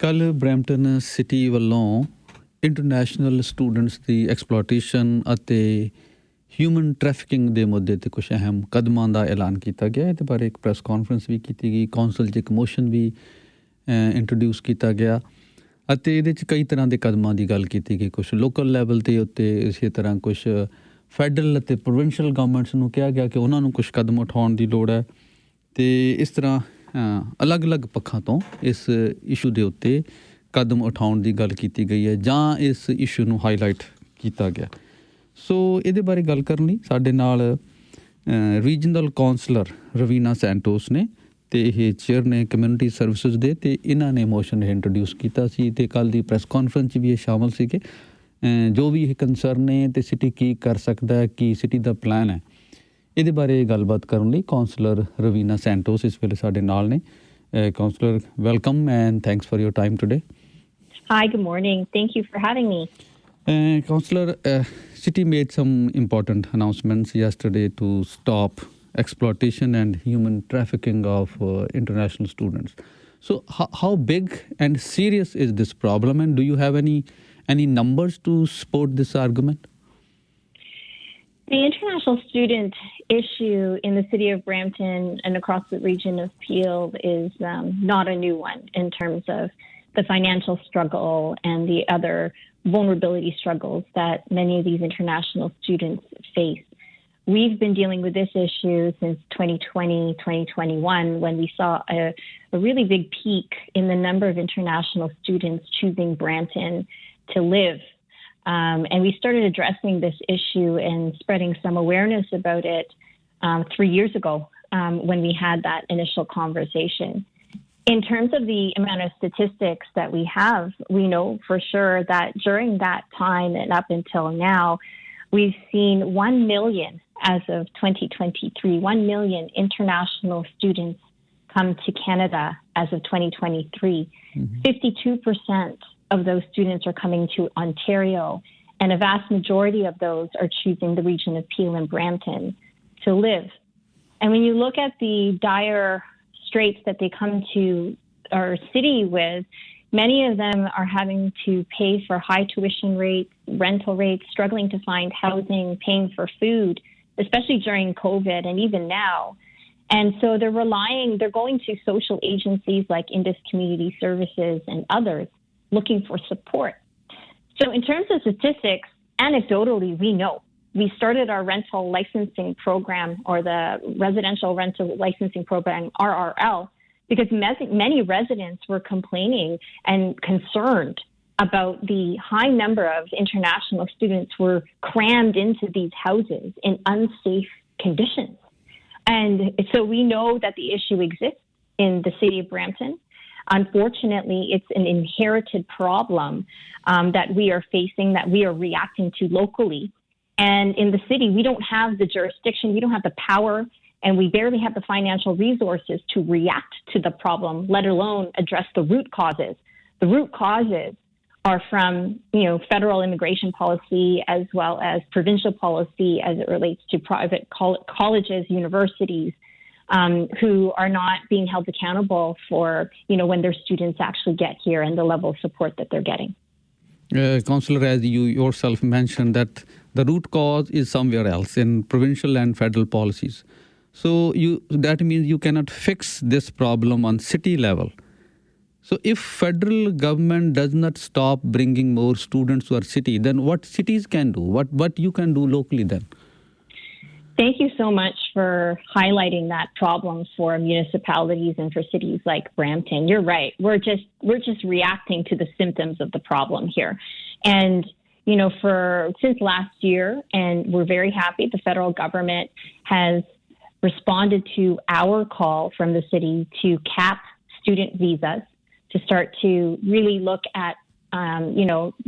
ਕੱਲ Brampton city ਵੱਲੋਂ international students ਦੀ exploitation ਅਤੇ ਹਿਊਮਨ ਟ੍ਰੈਫਿਕਿੰਗ ਦੇ ਮੁੱਦੇ ਤੇ ਕੁਝ ਅਹਿਮ ਕਦਮਾਂ ਦਾ ਐਲਾਨ ਕੀਤਾ ਗਿਆ। ਇਹਦੇ ਬਾਰੇ ਇੱਕ ਪ੍ਰੈਸ ਕਾਨਫਰੰਸ ਵੀ ਕੀਤੀ ਗਈ, ਕੌਂਸਲ 'ਚ ਇੱਕ ਮੋਸ਼ਨ ਵੀ ਇੰਟਰੋਡਿਊਸ ਕੀਤਾ ਗਿਆ ਅਤੇ ਇਹਦੇ 'ਚ ਕਈ ਤਰ੍ਹਾਂ ਦੇ ਕਦਮਾਂ ਦੀ ਗੱਲ ਕੀਤੀ ਗਈ। ਕੁਛ ਲੋਕਲ ਲੈਵਲ 'ਤੇ ਉੱਤੇ ਇਸੇ ਤਰ੍ਹਾਂ ਕੁਛ ਫੈਡਰਲ ਅਤੇ ਪ੍ਰੋਵਿੰਸ਼ੀਅਲ ਗਵਰਨਮੈਂਟਸ ਨੂੰ ਕਿਹਾ ਗਿਆ ਕਿ ਉਹਨਾਂ ਨੂੰ ਕੁਛ ਕਦਮ ਉਠਾਉਣ ਦੀ ਲੋੜ ਹੈ ਅਤੇ ਇਸ ਤਰ੍ਹਾਂ ਅਲੱਗ-ਅਲੱਗ ਪੱਖਾਂ ਤੋਂ ਇਸ ਇਸ਼ੂ ਦੇ ਉੱਤੇ ਕਦਮ ਉਠਾਉਣ ਦੀ ਗੱਲ ਕੀਤੀ ਗਈ ਹੈ ਜਾਂ ਇਸ ਇਸ਼ੂ ਨੂੰ ਹਾਈਲਾਈਟ ਕੀਤਾ ਗਿਆ। ਸੋ ਇਹਦੇ ਬਾਰੇ ਗੱਲ ਕਰਨ ਲਈ ਸਾਡੇ ਨਾਲ ਰੀਜਨਲ ਕਾਉਂਸਲਰ ਰਵੀਨਾ ਸੈਂਟੋਸ ਨੇ ਅਤੇ ਇਹ ਚੇਅਰ ਨੇ ਕਮਿਊਨਿਟੀ ਸਰਵਿਸਿਜ਼ ਦੇ, ਅਤੇ ਇਹਨਾਂ ਨੇ ਮੋਸ਼ਨ ਇੰਟਰੋਡਿਊਸ ਕੀਤਾ ਸੀ ਅਤੇ ਕੱਲ੍ਹ ਦੀ ਪ੍ਰੈਸ ਕਾਨਫਰੰਸ 'ਚ ਵੀ ਇਹ ਸ਼ਾਮਲ ਸੀਗੇ। ਜੋ ਵੀ ਇਹ ਕੰਸਰਨ ਨੇ ਅਤੇ ਸਿਟੀ ਕੀ ਕਰ ਸਕਦਾ ਹੈ, ਕੀ ਸਿਟੀ ਦਾ ਪਲਾਨ ਹੈ, ਇਹਦੇ ਬਾਰੇ ਗੱਲਬਾਤ ਕਰਨ ਲਈ ਕਾਉਂਸਲਰ ਰਵੀਨਾ ਸੈਂਟੋਸ ਇਸ ਵੇਲੇ ਸਾਡੇ ਨਾਲ ਨੇ। Counsellor, welcome and thanks for your time today. Hi, good morning. Thank you for having me. Councillor, city made some important announcements yesterday to stop exploitation and human trafficking of international students. So how big and serious is this problem, and do you have any numbers to support this argument? The international student issue in the city of Brampton and across the region of Peel is not a new one in terms of the financial struggle and the other vulnerability struggles that many of these international students face. We've been dealing with this issue since 2020, 2021, when we saw a really big peak in the number of international students choosing Brampton to live. And we started addressing this issue and spreading some awareness about it 3 years ago when we had that initial conversation. In terms of the amount of statistics that we have, we know for sure that during that time and up until now, we've seen 1 million, as of 2023, 1 million international students come to Canada as of 2023. 52% of those students are coming to Ontario, and a vast majority of those are choosing the region of Peel and Brampton to live. And when you look at the dire straits that they come to our city with, many of them are having to pay for high tuition rates, rental rates, struggling to find housing, paying for food, especially during COVID and even now. And so they're going to social agencies like Indus Community Services and others looking for support. So in terms of statistics, anecdotally, we know. We started our rental licensing program, or the residential rental licensing program, RRL, because many residents were complaining and concerned about the high number of international students who were crammed into these houses in unsafe conditions. And so we know that the issue exists in the city of Brampton. Unfortunately, it's an inherited problem that we are facing, that we are reacting to locally. And in the city, we don't have the jurisdiction, we don't have the power, and we barely have the financial resources to react to the problem, let alone address the root causes. The root causes are from, federal immigration policy as well as provincial policy as it relates to private colleges, universities, who are not being held accountable for, when their students actually get here and the level of support that they're getting. Councillor, as you yourself mentioned, that the root cause is somewhere else in provincial and federal policies. So that means you cannot fix this problem on city level. So if federal government does not stop bringing more students to our city, then what cities can do? What you can do locally then? Thank you so much for highlighting that problem for municipalities and for cities like Brampton. You're right. We're just reacting to the symptoms of the problem here. And, since last year, and we're very happy, the federal government has responded to our call from the city to cap student visas, to start to really look at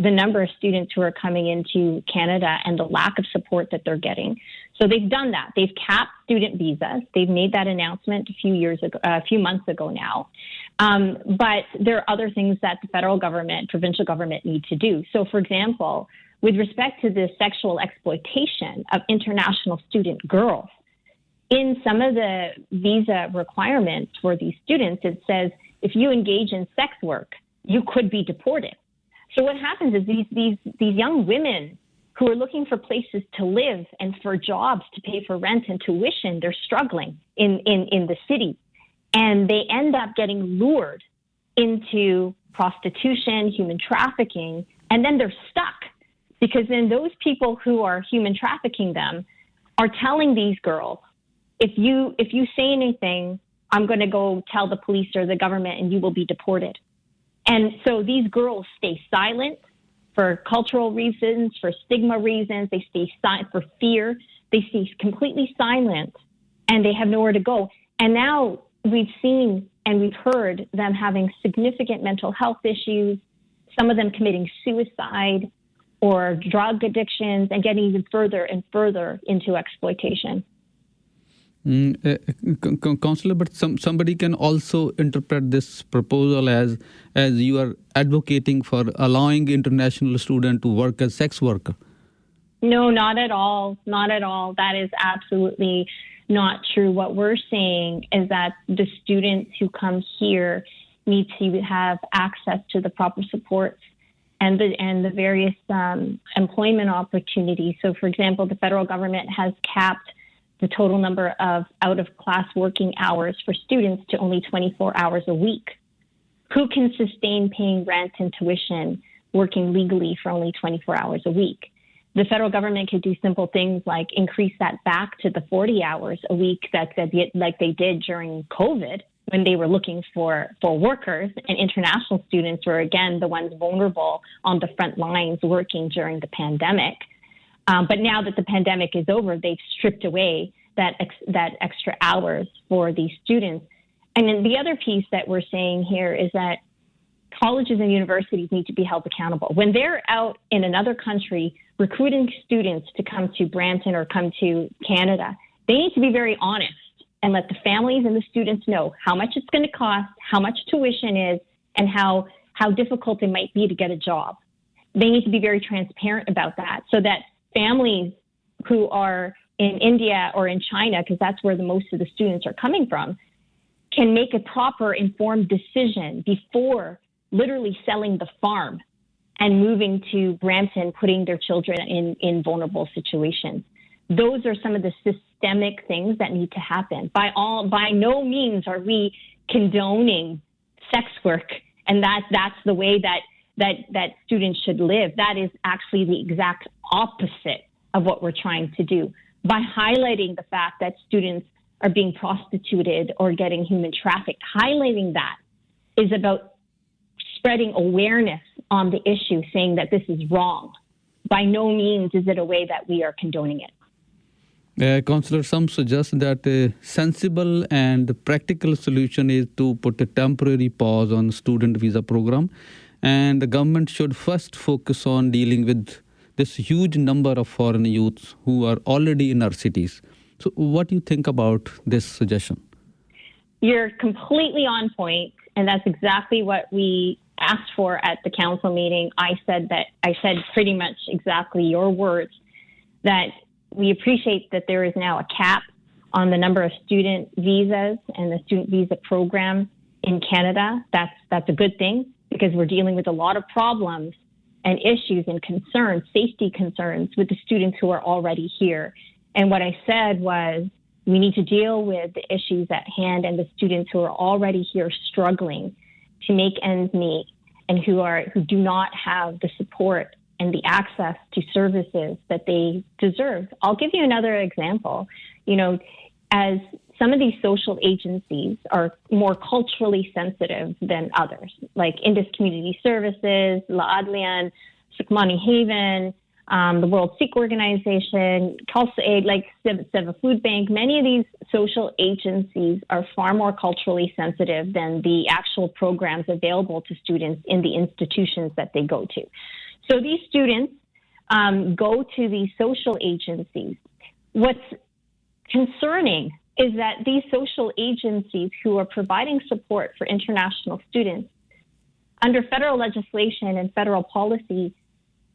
the number of students who are coming into Canada and the lack of support that they're getting. So they've done that. They've capped student visas. They've made that announcement a few months ago now. But there are other things that the federal government, provincial government need to do. So, for example, with respect to the sexual exploitation of international student girls, in some of the visa requirements for these students, it says if you engage in sex work, you could be deported. So what happens is these young women who are looking for places to live and for jobs to pay for rent and tuition, they're struggling in the city. And they end up getting lured into prostitution, human trafficking, and then they're stuck. Because then those people who are human trafficking them are telling these girls, if you say anything, I'm going to go tell the police or the government and you will be deported. And so these girls stay silent for cultural reasons, for stigma reasons. They stay silent for fear. They stay completely silent and they have nowhere to go. And now we've seen and we've heard them having significant mental health issues, some of them committing suicide or drug addictions and getting even further and further into exploitation. Councillor, but somebody can also interpret this proposal as you are advocating for allowing international students to work as sex worker. No, not at all. Not at all. That is absolutely not true. What we're saying is that the students who come here need to have access to the proper supports and the various employment opportunities. So, for example, the federal government has capped the total number of out-of-class working hours for students to only 24 hours a week. Who can sustain paying rent and tuition working legally for only 24 hours a week? The federal government could do simple things like increase that back to the 40 hours a week like they did during COVID when they were looking for workers, and international students were, again, the ones vulnerable on the front lines working during the pandemic. But now that the pandemic is over, they've stripped away that extra hours for these students. And then the other piece that we're saying here is that colleges and universities need to be held accountable. When they're out in another country recruiting students to come to Brampton or come to Canada, they need to be very honest and let the families and the students know how much it's going to cost, how much tuition is, and how difficult it might be to get a job. They need to be very transparent about that so that families who are in India or in China, because that's where the most of the students are coming from, can make a proper informed decision before literally selling the farm and moving to Brampton, putting their children in vulnerable situations. Those are some of the systemic things that need to happen. By no means are we condoning sex work, and that's the way that students should live. That is actually the exact opposite of what we're trying to do. By highlighting the fact that students are being prostituted or getting human trafficked, highlighting that is about spreading awareness on the issue, saying that this is wrong. By no means is it a way that we are condoning it. Councillor, some suggest that a sensible and practical solution is to put a temporary pause on student visa program, and the government should first focus on dealing with this huge number of foreign youths who are already in our cities. So what do you think about this suggestion? You're completely on point, and that's exactly what we asked for at the council meeting. I said pretty much exactly your words, that we appreciate that there is now a cap on the number of student visas and the student visa program in Canada. That's a good thing, because we're dealing with a lot of problems and issues and concerns, safety concerns with the students who are already here. And what I said was we need to deal with the issues at hand and the students who are already here struggling to make ends meet and who do not have the support and the access to services that they deserve. I'll give you another example. As some of these social agencies are more culturally sensitive than others, like Indus Community Services, La Adlian, Sukmani Haven, the World Sikh Organization, Khalsa Aid, like Seva Food Bank. Many of these social agencies are far more culturally sensitive than the actual programs available to students in the institutions that they go to. So these students go to these social agencies. What's concerning is that these social agencies who are providing support for international students, under federal legislation and federal policy,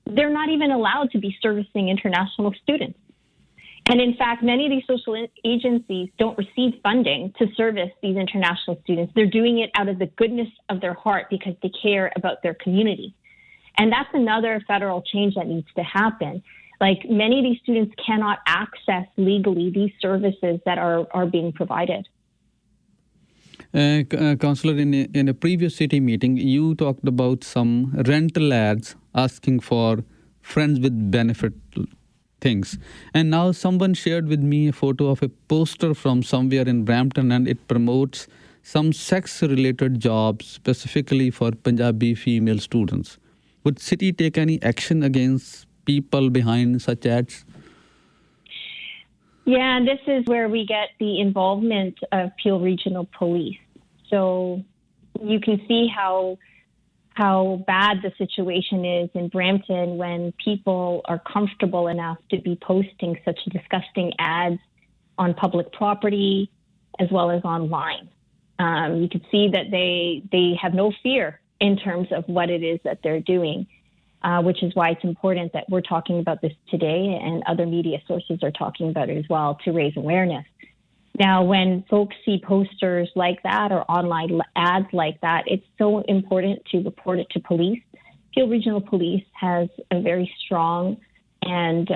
they're not even allowed to be servicing international students. And in fact, many of these social agencies don't receive funding to service these international students. They're doing it out of the goodness of their heart because they care about their community. And that's another federal change that needs to happen. Like, many of these students cannot access legally these services that are being provided. Councilor, in a previous city meeting, you talked about some rental ads asking for friends with benefit things. And now someone shared with me a photo of a poster from somewhere in Brampton, and it promotes some sex-related jobs specifically for Punjabi female students. Would city take any action against people behind such ads? Yeah, and this is where we get the involvement of Peel Regional Police. So you can see how bad the situation is in Brampton when people are comfortable enough to be posting such disgusting ads on public property as well as online. You can see that they have no fear in terms of what it is that they're doing, which is why it's important that we're talking about this today, and other media sources are talking about it as well to raise awareness. Now, when folks see posters like that or online ads like that, it's so important to report it to police. Peel Regional Police has a very strong and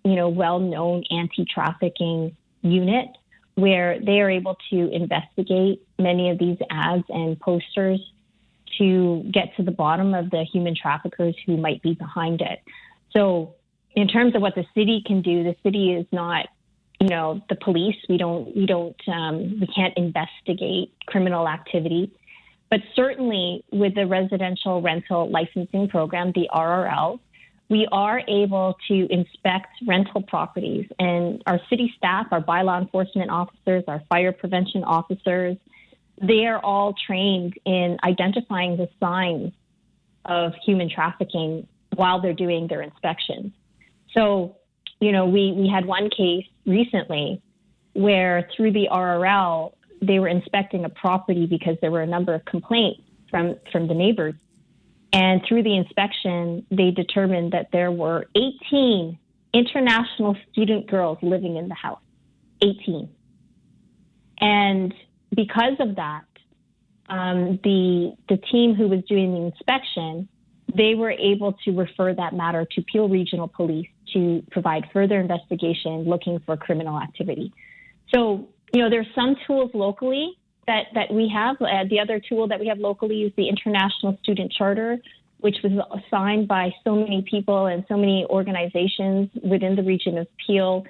well-known anti-trafficking unit where they are able to investigate many of these ads and posters to get to the bottom of the human traffickers who might be behind it. So in terms of what the city can do, the city is not, the police. We can't investigate criminal activity. But certainly with the residential rental licensing program, the RRL, we are able to inspect rental properties, and our city staff, our bylaw enforcement officers, our fire prevention officers, they are all trained in identifying the signs of human trafficking while they're doing their inspections. So, we had one case recently where through the RRL, they were inspecting a property because there were a number of complaints from the neighbors. And through the inspection, they determined that there were 18 international student girls living in the house. 18. And because of that, the team who was doing the inspection, they were able to refer that matter to Peel Regional Police to provide further investigation looking for criminal activity. So, there's some tools locally that we have. The other tool that we have locally is the International Student Charter, which was signed by so many people and so many organizations within the region of Peel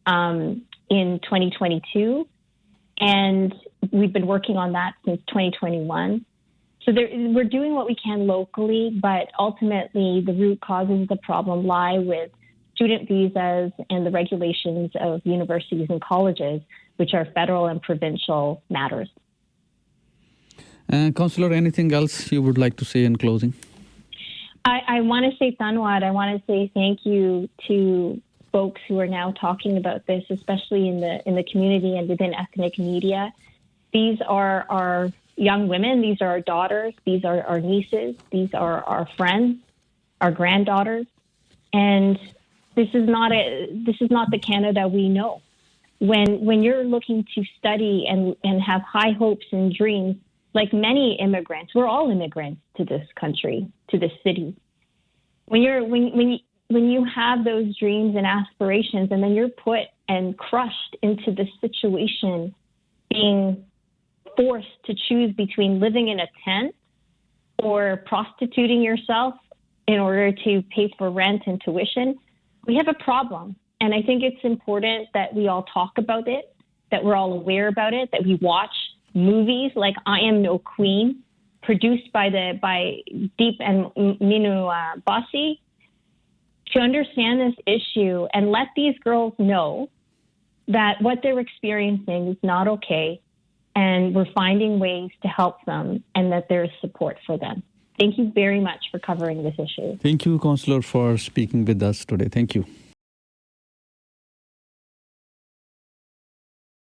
in 2022. And we've been working on that since 2021. So we're doing what we can locally, but ultimately the root causes of the problem lie with student visas and the regulations of universities and colleges, which are federal and provincial matters. Councilor, anything else you would like to say in closing? I want to say Tanwad. I want to say thank you to folks who are now talking about this, especially in the community and within ethnic media. These are our young women. These are our daughters. These are our nieces. These are our friends, our granddaughters. And this is not the Canada we know. When you're looking to study and have high hopes and dreams, like many immigrants, we're all immigrants to this country, to this city. When you have those dreams and aspirations, and then you're put and crushed into this situation, being forced to choose between living in a tent or prostituting yourself in order to pay for rent and tuition, we have a problem. And I think it's important that we all talk about it, that we're all aware about it, that we watch movies like I Am No Queen, produced by Deep and Minu Basi, to understand this issue and let these girls know that what they're experiencing is not okay, and we're finding ways to help them and that there is support for them. Thank you very much for covering this issue. Thank you, Councilor, for speaking with us today. Thank you.